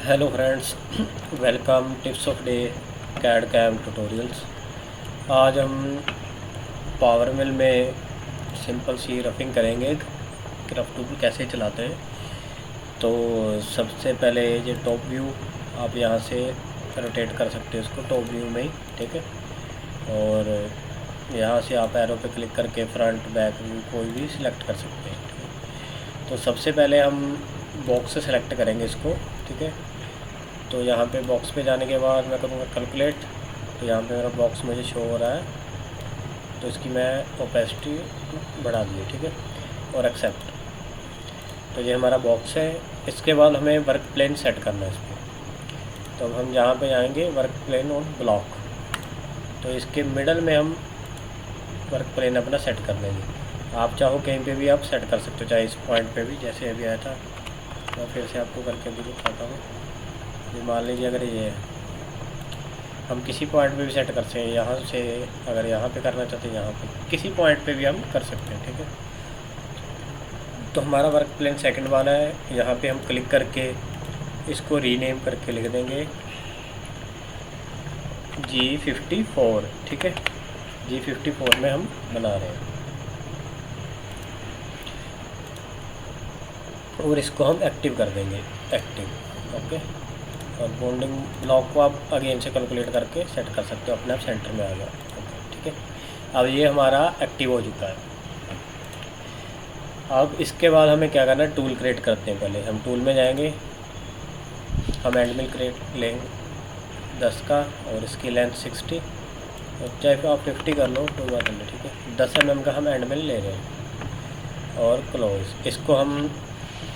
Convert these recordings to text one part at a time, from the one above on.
Hello friends, welcome tips of day CAD CAM tutorials. आज हम power मिल में simple सी roughing करेंगे कि रफ टूल कैसे चलाते हैं। तो सबसे पहले ये टॉप व्यू आप यहाँ से रोटेट कर सकते हो इसको टॉप व्यू में ही, ठीक है। और यहाँ से आप एरो पे क्लिक करके फ्रंट बैक व्यू कोई भी सिलेक्ट कर सकते हैं, ठीक है। तो सबसे पहले हम बॉक्स से सिलेक्ट करेंगे इसको, ठीक है। तो यहाँ पे बॉक्स पे जाने के बाद मैं करूँगा कैलकुलेट। तो यहाँ पे मेरा बॉक्स मुझे शो हो रहा है, तो इसकी मैं ओपेसिटी बढ़ा दी है, ठीक है। और एक्सेप्ट। तो ये हमारा बॉक्स है। इसके बाद हमें वर्क प्लेन सेट करना है इस पर। तो अब हम यहाँ पे जाएंगे वर्क प्लेन और ब्लॉक। तो इसके मिडल में हम वर्क प्लेन अपना सेट कर लेंगे। आप चाहो कहीं पे भी आप सेट कर सकते हो, चाहे इस पॉइंट पे भी, जैसे अभी आया था। मैं फिर से आपको करके भी दिखाता हूँ। ये मान लीजिए अगर ये है, हम किसी पॉइंट पे भी सेट कर सकते हैं। यहाँ से अगर यहाँ पे करना चाहते हैं, यहाँ पे किसी पॉइंट पे भी हम कर सकते हैं, ठीक है। तो हमारा वर्क प्लेन सेकंड वाला है। यहाँ पे हम क्लिक करके इसको रीनेम करके लिख देंगे G54, ठीक है। G54 में हम बना रहे हैं और इसको हम एक्टिव कर देंगे, एक्टिव, ओके। और बॉन्डिंग ब्लॉक को आप अगेन से कैलकुलेट करके सेट कर सकते हो, अपने आप सेंटर में आ गया, ओके, ठीक है। अब ये हमारा एक्टिव हो चुका है। अब इसके बाद हमें क्या करना है, टूल क्रिएट करते हैं। पहले हम टूल में जाएंगे, हम एंड मिल क्रिएट लेंगे 10 का, और इसकी लेंथ 60, और चाहे आप 50 कर लो तो बात नहीं, ठीक है। 10 mm का हम एंड मिल ले रहे हैं। और क्लोज, इसको हम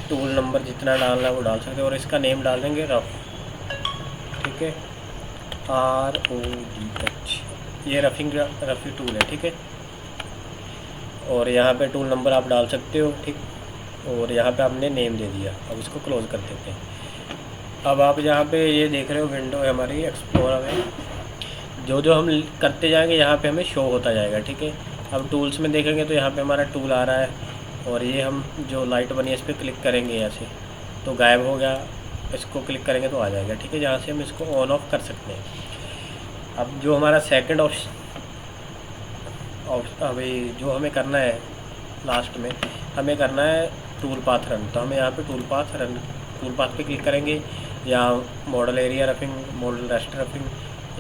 टूल नंबर जितना डालना है वो डाल सकते हैं, और इसका नेम डाल देंगे रफ, ठीक है। RODH, ये रफी टूल है, ठीक है। और यहाँ पे टूल नंबर आप डाल सकते हो, ठीक। और यहाँ पे आपने नेम दे दिया। अब इसको क्लोज़ कर देते हैं। अब आप यहाँ पे ये देख रहे हो विंडो है हमारी एक्सप्लोरर में। जो जो हम करते जाएंगे यहाँ पे हमें शो होता जाएगा, ठीक है। अब टूल्स में देखेंगे तो यहाँ पे हमारा टूल आ रहा है, और ये हम जो लाइट बनी है इस पर क्लिक करेंगे ऐसे तो गायब हो गया। इसको क्लिक करेंगे तो आ जाएगा, ठीक है। जहाँ से हम इसको ऑन ऑफ कर सकते हैं। अब जो हमारा सेकंड ऑप्शन, अभी जो हमें करना है लास्ट में, हमें करना है टूल पाथ रन। तो हमें यहाँ पे टूल पाथ पे क्लिक करेंगे, या model area roughing, model rest roughing,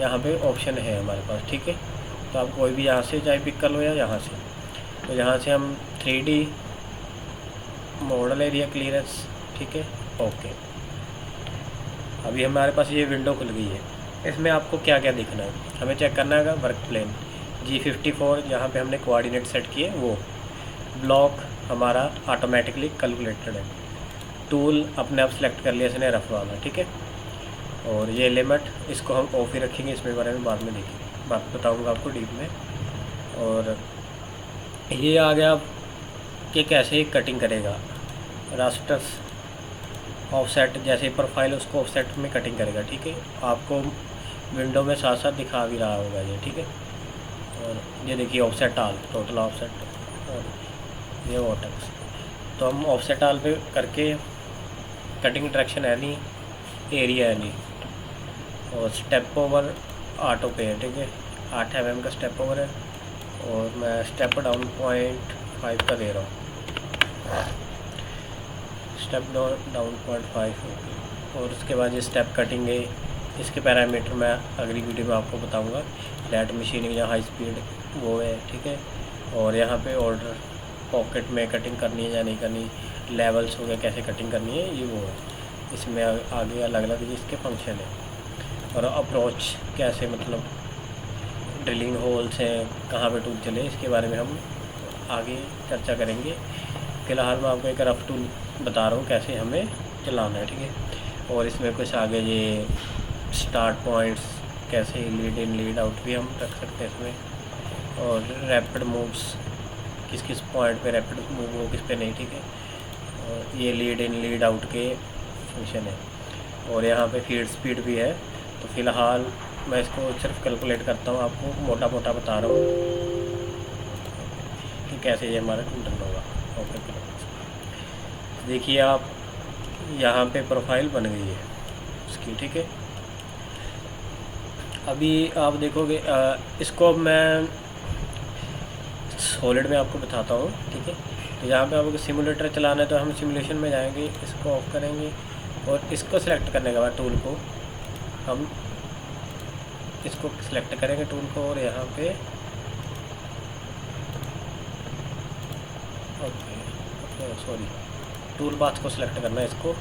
यहाँ पे ऑप्शन है हमारे पास, ठीक है। तो आप कोई भी यहाँ से चाहे पिक कर लो या यहाँ से। तो यहाँ से हम 3D मॉडल एरिया क्लियरेंस, ठीक है, ओके। अभी हमारे पास ये विंडो खुल गई है। इसमें आपको क्या क्या दिखना है, हमें चेक करना है वर्क प्लेन G54 जहाँ पे हमने कोऑर्डिनेट सेट किए वो। ब्लॉक हमारा ऑटोमेटिकली कैलकुलेटेड है। टूल अपने आप सेलेक्ट कर लिया इसने रफ वाला, ठीक है। और ये लिमिट इसको हम ऑफ ही रखेंगे, इसमें बारे में बाद में देखेंगे, बात बताऊंगा आपको डीप में। और ये आ गया कि कैसे कटिंग करेगा। रास्टर्स ऑफसेट, जैसे प्रोफाइल उसको ऑफसेट में कटिंग करेगा, ठीक है। आपको विंडो में साथ साथ दिखा भी रहा होगा ये, ठीक है। और ये देखिए ऑफसेट आल, टोटल ऑफसेट, और ये वोटेक्स। तो हम ऑफसेट आल पे करके कटिंग डायरेक्शन है नहीं, एरिया है नहीं, और स्टेप ओवर ऑटो पे है, ठीक है। 8 mm का स्टेप ओवर है, और मैं स्टेप डाउन 0.5 का दे रहा हूँ, स्टेप डाउन 0.5। और उसके बाद ये स्टेप कटिंग है। इसके पैरामीटर मैं अगली वीडियो में आपको बताऊंगा। फ्लैट मशीनिंग या हाई स्पीड वो है, ठीक है। और यहाँ पे ऑर्डर पॉकेट में कटिंग करनी है या नहीं करनी, लेवल्स हो गया कैसे कटिंग करनी है, ये वो है। इसमें आगे अलग अलग इसके फंक्शन है। और अप्रोच कैसे, मतलब ड्रिलिंग होल्स हैं, कहाँ पे टूल चले, इसके बारे में हम आगे चर्चा करेंगे। फ़िलहाल मैं आपको एक रफ टूल बता रहा हूँ कैसे हमें चलाना है, ठीक है। और इसमें कुछ आगे ये स्टार्ट पॉइंट्स, कैसे लीड इन लीड आउट भी हम रख सकते हैं इसमें। और रैपिड मूव्स, किस किस पॉइंट पे रैपिड मूव हो, किस पे नहीं, ठीक है। और ये लीड इन लीड आउट के फंक्शन है। और यहाँ पे फीड स्पीड भी है। तो फ़िलहाल मैं इसको सिर्फ कैलकुलेट करता हूँ, आपको मोटा मोटा बता रहा हूँ कि कैसे ये हमारा टूल रन होगा, ओके। देखिए आप यहाँ पे प्रोफाइल बन गई है, उसकी, ठीक है। अभी आप देखोगे इसको मैं सॉलिड में आपको बताता हूँ, ठीक है। तो यहाँ पे आपको सिमुलेटर चलाना है तो हम सिमुलेशन में जाएंगे, इसको ऑफ करेंगे और इसको सिलेक्ट करने के बाद टूल को हम इसको सिलेक्ट करेंगे टूल को, और यहाँ पे सॉरी टूल पाथ को सिलेक्ट करना है इसको,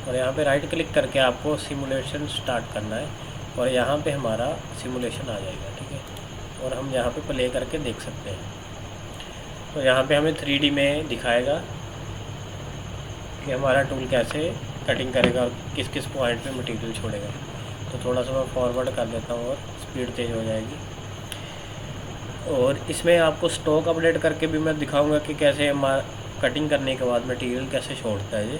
और यहाँ पे राइट क्लिक करके आपको सिमुलेशन स्टार्ट करना है और यहाँ पे हमारा सिमुलेशन आ जाएगा, ठीक है। और हम यहाँ पे प्ले करके देख सकते हैं। तो यहाँ पे हमें 3D में दिखाएगा कि हमारा टूल कैसे कटिंग करेगा और किस किस पॉइंट पे मटेरियल छोड़ेगा। तो थोड़ा सा मैं फॉरवर्ड कर देता हूँ और स्पीड तेज़ हो जाएगी। और इसमें आपको स्टॉक अपडेट करके भी मैं दिखाऊंगा कि कैसे हमारा कटिंग करने के बाद मटेरियल कैसे छोड़ता है ये।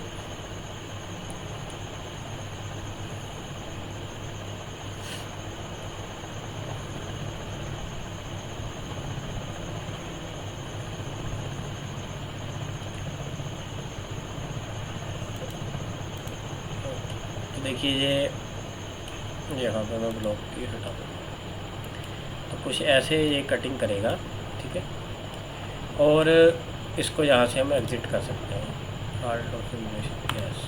देखिए ये यहाँ पे मैं ब्लॉक की हटा दूँगा, तो कुछ ऐसे ये कटिंग करेगा, ठीक है। और इसको यहाँ से हम एग्ज़िट कर सकते हैं, हार्ड ऑफ सिमुलेशन, यस।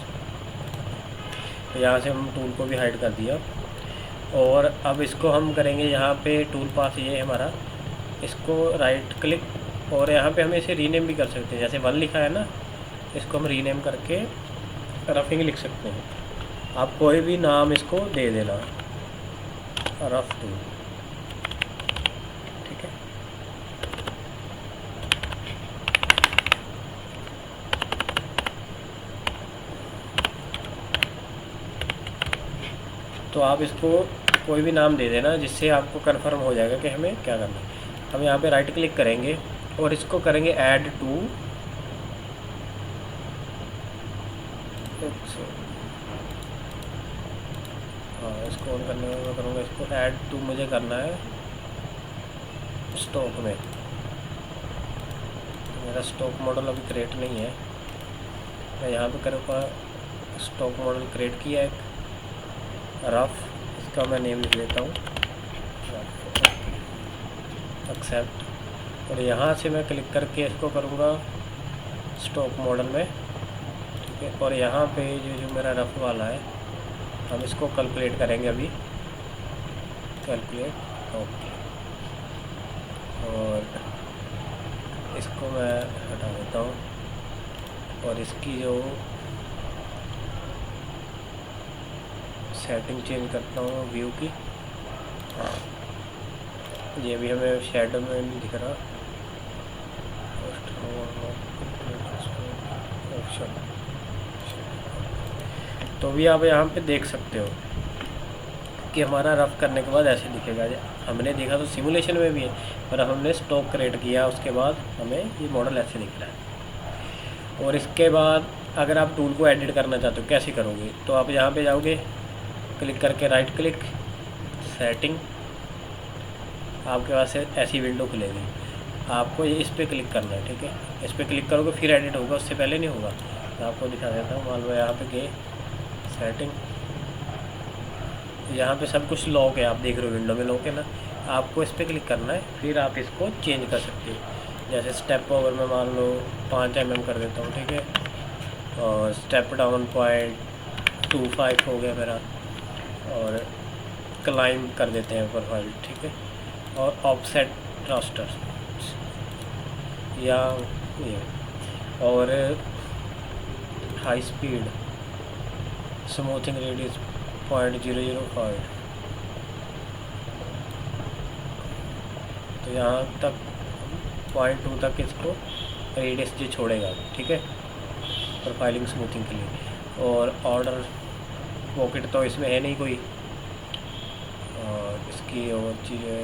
तो यहाँ से हम टूल को भी हाइड कर दिया। और अब इसको हम करेंगे यहाँ पे टूल पाथ ये है हमारा, इसको राइट क्लिक और यहाँ पे हम इसे रीनेम भी कर सकते हैं। जैसे 1 लिखा है ना, इसको हम रीनेम करके रफिंग लिख सकते हैं। आप कोई भी नाम इसको दे देना, रफ टूल, ठीक है। तो आप इसको कोई भी नाम दे देना जिससे आपको कंफर्म हो जाएगा कि हमें क्या करना है। हम यहाँ पे राइट क्लिक करेंगे और इसको करेंगे ऐड टू, हाँ इसको ऑन करने में मैं करूँगा, इसको ऐड टू मुझे करना है स्टॉक में। मेरा स्टॉक मॉडल अभी क्रिएट नहीं है, मैं यहाँ पे करूँगा स्टॉक मॉडल क्रिएट किया एक रफ, इसका मैं नेम लिख लेता हूँ एक्सेप्ट। और यहाँ से मैं क्लिक करके इसको करूँगा स्टॉक मॉडल में, ठीक है। और यहाँ पे जो मेरा रफ वाला है हम इसको कैलकुलेट करेंगे अभी, कैलकुलेट, ओके। और इसको मैं हटा देता हूँ और इसकी जो सेटिंग चेंज करता हूँ व्यू की, ये भी हमें शेडो में नहीं दिख रहा ऑप्शन। तो भी आप यहाँ पे देख सकते हो कि हमारा रफ करने के बाद ऐसे दिखेगा। हमने देखा तो सिमुलेशन में भी है, पर हमने स्टॉक क्रिएट किया उसके बाद हमें ये मॉडल ऐसे दिख रहा है। और इसके बाद अगर आप टूल को एडिट करना चाहते हो कैसे करोगे, तो आप यहाँ पे जाओगे, क्लिक करके राइट क्लिक, सेटिंग, आपके पास ऐसी विंडो खुलेगी। आपको ये इस पर क्लिक करना है, ठीक है। इस पर क्लिक करोगे फिर एडिट होगा, उससे पहले नहीं होगा। मैं आपको दिखा देता हूँ। मान लो यहाँ पे गए, सेटिंग, यहाँ पे सब कुछ लॉक है, आप देख रहे हो विंडो में लॉक है ना। आपको इस पर क्लिक करना है, फिर आप इसको चेंज कर सकते हो। जैसे स्टेप ओवर में मान लो 5 mm कर देता हूँ, ठीक है। और स्टेप डाउन 0.25 हो गया मेरा, और क्लाइंब कर देते हैं प्रोफाइल, ठीक है। और ऑफसेट रास्टर या ये, और हाई स्पीड स्मूथिंग रेडियस 0.005। तो यहाँ तक 0.2 तक इसको रेडियस जो छोड़ेगा, ठीक है, प्रोफाइलिंग स्मूथिंग के लिए। और ऑर्डर पॉकेट तो इसमें है नहीं कोई, और इसकी और चीज़ें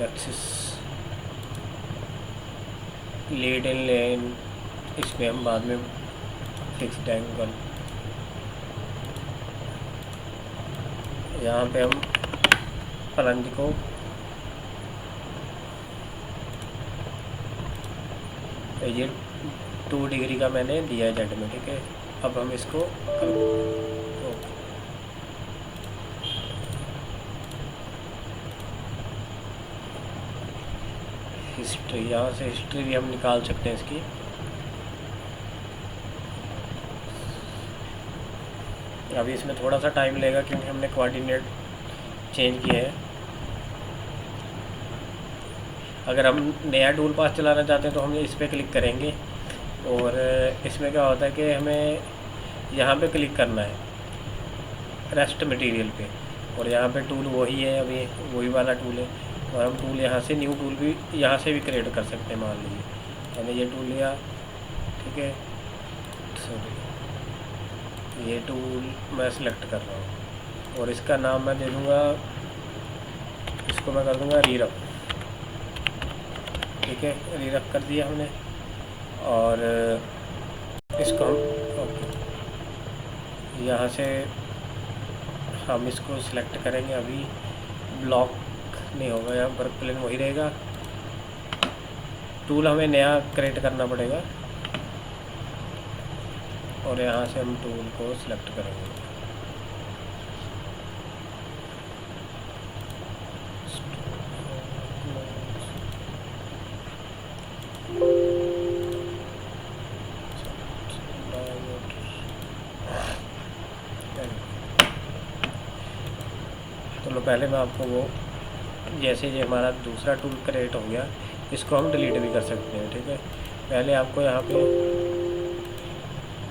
एक्सिस लीड इन लेन, इसमें हम बाद में फिक्स्ड एंगल, यहाँ पे हम प्लंज को ये 2 डिग्री का मैंने दिया है जेड में, ठीक है। अब हम इसको हिस्ट्री, यहाँ से हिस्ट्री भी हम निकाल सकते हैं इसकी। अभी इसमें थोड़ा सा टाइम लगेगा क्योंकि हमने कोऑर्डिनेट चेंज किए हैं। अगर हम नया टूल पाथ चलाना चाहते हैं तो हम इस पर क्लिक करेंगे और इसमें क्या होता है कि हमें यहाँ पे क्लिक करना है रेस्ट मटेरियल पे, और यहाँ पे टूल वही है, अभी वही वाला टूल है। और हम टूल यहाँ से न्यू टूल भी यहाँ से भी क्रिएट कर सकते हैं। मान लीजिए मैंने ये टूल लिया, ठीक है, सॉरी ये टूल मैं सिलेक्ट कर रहा हूँ और इसका नाम मैं दे दूँगा, इसको मैं कर दूँगा रीरफ, ठीक है, रीरफ कर दिया हमने। और इसको हम ओके यहाँ से हम इसको सिलेक्ट करेंगे। अभी ब्लॉक नहीं होगा, यहाँ वर्क प्लेन वही रहेगा। टूल हमें नया क्रिएट करना पड़ेगा और यहाँ से हम टूल को सिलेक्ट करेंगे। तो पहले मैं आपको वो, जैसे ये हमारा दूसरा टूल क्रिएट हो गया, इसको हम डिलीट भी कर सकते हैं, ठीक है। पहले आपको यहाँ पे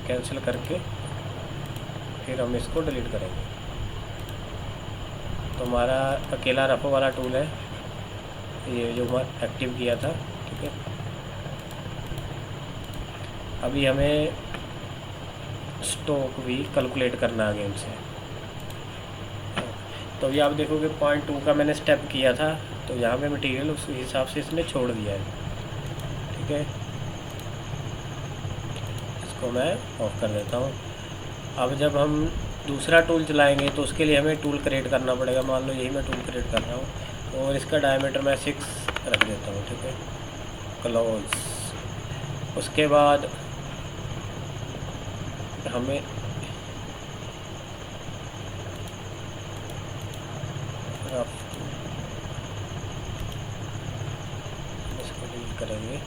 कैंसिल करके फिर हम इसको डिलीट करेंगे। तो हमारा अकेला रफो वाला टूल है ये जो मैं एक्टिव किया था, ठीक है। अभी हमें स्टॉक भी कैलकुलेट करना है गेम से। तो अभी आप देखोगे पॉइंट 2 का मैंने स्टेप किया था, तो यहाँ पे मटेरियल उस हिसाब से इसने छोड़ दिया है, ठीक है। इसको मैं ऑफ कर देता हूँ। अब जब हम दूसरा टूल चलाएंगे तो उसके लिए हमें टूल क्रिएट करना पड़ेगा। मान लो यही मैं टूल क्रिएट कर रहा हूँ और इसका डायमीटर मैं 6 रख देता हूँ, ठीक है, क्लोज। उसके बाद हमें इसको डिलीट करेंगे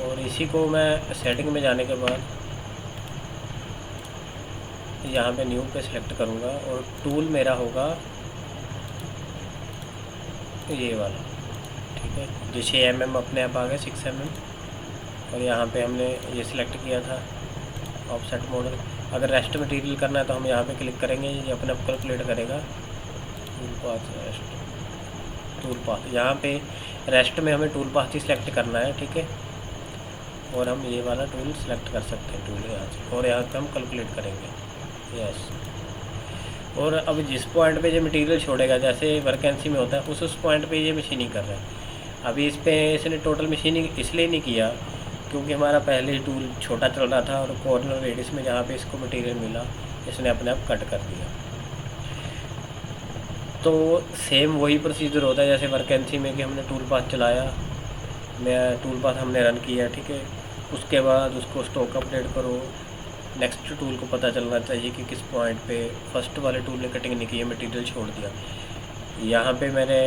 और इसी को मैं सेटिंग में जाने के बाद यहाँ पे न्यू पे सिलेक्ट करूँगा और टूल मेरा होगा ये वाला, ठीक है। जो 6 mm अपने आप आ गया 6 mm और यहाँ पे हमने ये सिलेक्ट किया था ऑफसेट मॉडल। अगर रेस्ट मटेरियल करना है तो हम यहाँ पे क्लिक करेंगे, ये अपने आप कैलकुलेट करेगा। Tool path rest, tool path, यहाँ पे रेस्ट में हमें टूल पाथ ही सिलेक्ट करना है, ठीक है। और हम ये वाला टूल सिलेक्ट कर सकते हैं टूल यहाँ से, और यहाँ पे हम कैलकुलेट करेंगे, यस। और अब जिस पॉइंट पे ये मटेरियल छोड़ेगा, जैसे वैकेंसी में होता है, उस पॉइंट पे ये मशीनिंग कर रहा है। अभी इस पर इसने टोटल मशीनिंग इसलिए नहीं किया क्योंकि हमारा पहले ही टूल छोटा चल रहा था और कॉर्नर रेडियस में जहाँ पे इसको मटेरियल मिला इसने अपने आप कट कर दिया। तो सेम वही प्रोसीजर होता है जैसे वैकेंसी में कि हमने टूल पाथ चलाया, मैं टूल पाथ हमने रन किया, ठीक है। उसके बाद उसको स्टॉक अपडेट करो। नेक्स्ट टूल को पता चलना चाहिए कि किस पॉइंट पे फर्स्ट वाले टूल ने कटिंग नहीं की है, मटेरियल छोड़ दिया। यहाँ पे मैंने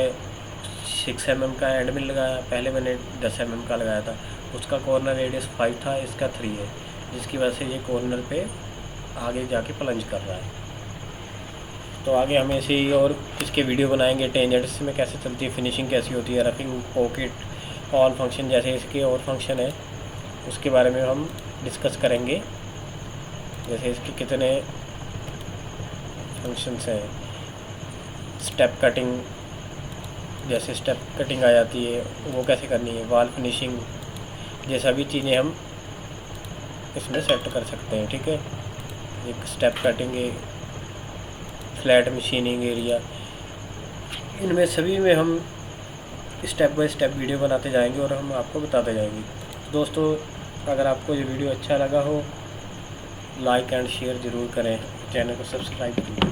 6 mm का एंड मिल लगाया, पहले मैंने 10 mm का लगाया था, उसका कॉर्नर रेडियस 5 था, इसका 3 है, जिसकी वजह से ये कॉर्नर पे आगे जाके प्लंज कर रहा है। तो आगे हम ऐसे ही और इसके वीडियो बनाएंगे, टेंजेंट्स में कैसे चलती है, फिनिशिंग कैसी होती है, रफिंग, पॉकेट, ऑल फंक्शन जैसे इसके और फंक्शन है उसके बारे में हम डिस्कस करेंगे। जैसे इसके कितने फंक्शंस हैं, स्टेप कटिंग, जैसे स्टेप कटिंग आ जाती है वो कैसे करनी है, वॉल फिनिशिंग, ये सभी चीज़ें हम इसमें सेट कर सकते हैं, ठीक है। एक step cutting, flat machining area, इनमें सभी में हम स्टेप बाय स्टेप वीडियो बनाते जाएंगे और हम आपको बताते जाएंगे। दोस्तों, अगर आपको ये वीडियो अच्छा लगा हो, लाइक एंड शेयर ज़रूर करें, चैनल को सब्सक्राइब कीजिए।